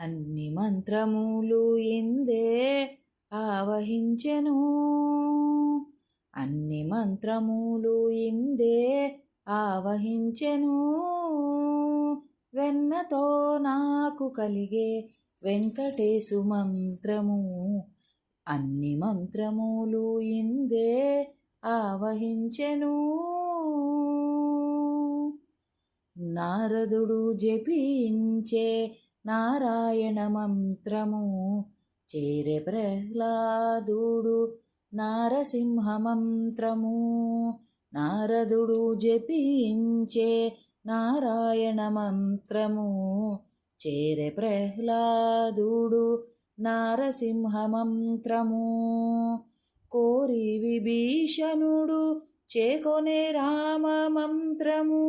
అన్ని మంత్రములు ఇందే ఆవహించెను, అన్ని మంత్రములు ఇందే ఆవహించెను. వెన్నతో నాకు కలిగే వెంకటేశు మంత్రము, అన్ని మంత్రములు ఇందే ఆవహించెను. నారదుడు జపించే నారాయణ మంత్రము, చేరే ప్రహ్లాదుడు నారసింహ మంత్రము. నారదుడు జపించే నారాయణ మంత్రము, చేరే ప్రహ్లాదుడు నారసింహ మంత్రము. కోరి విభీషణుడు చేకొనే రామ మంత్రము,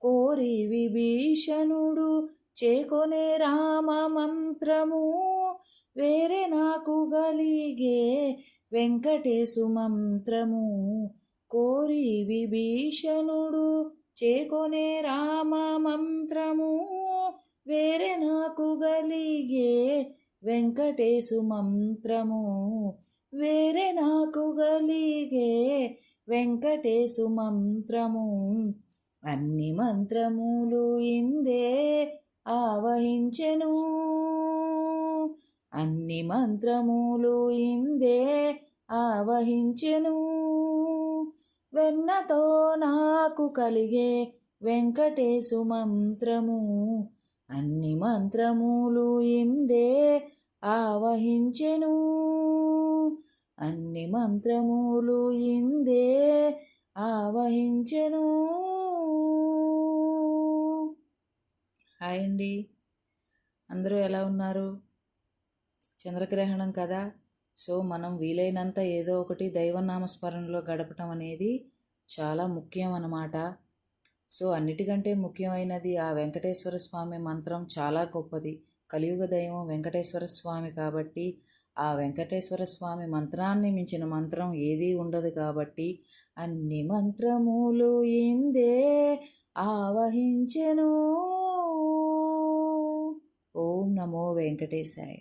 కోరి విభీషణుడు చేకొనే రామ మంత్రము. వేరే నాకు గలిగే వెంకటేశు మంత్రము, కోరి విభీషణుడు చేకొనే రామ మంత్రము. వేరే నాకు గలిగే వెంకటేశు మంత్రము, వేరే నాకు గలిగే వెంకటేశు మంత్రము. అన్ని మంత్రములు ఇందే ఆవహించెను, అన్ని మంత్రములు ఇందే ఆవహించెను. వెన్నతో నాకు కలిగే వెంకటేశు మంత్రము, అన్ని మంత్రములు ఇందే ఆవహించెను, అన్ని మంత్రములు ఇందే ఆవహించెను. హాయ్ అండి, అందరూ ఎలా ఉన్నారు? చంద్రగ్రహణం కదా, సో మనం వీలైనంత ఏదో ఒకటి దైవనామస్మరణలో గడపటం అనేది చాలా ముఖ్యం అన్నమాట. సో అన్నిటికంటే ముఖ్యమైనది ఆ వెంకటేశ్వర స్వామి మంత్రం చాలా గొప్పది. కలియుగ దైవం వెంకటేశ్వర స్వామి కాబట్టి ఆ వెంకటేశ్వర స్వామి మంత్రాన్ని మించిన మంత్రం ఏదీ ఉండదు కాబట్టి అన్ని మంత్రములు ఇందే ఆవహించెను. ఓం నమో వెంకటేశాయ.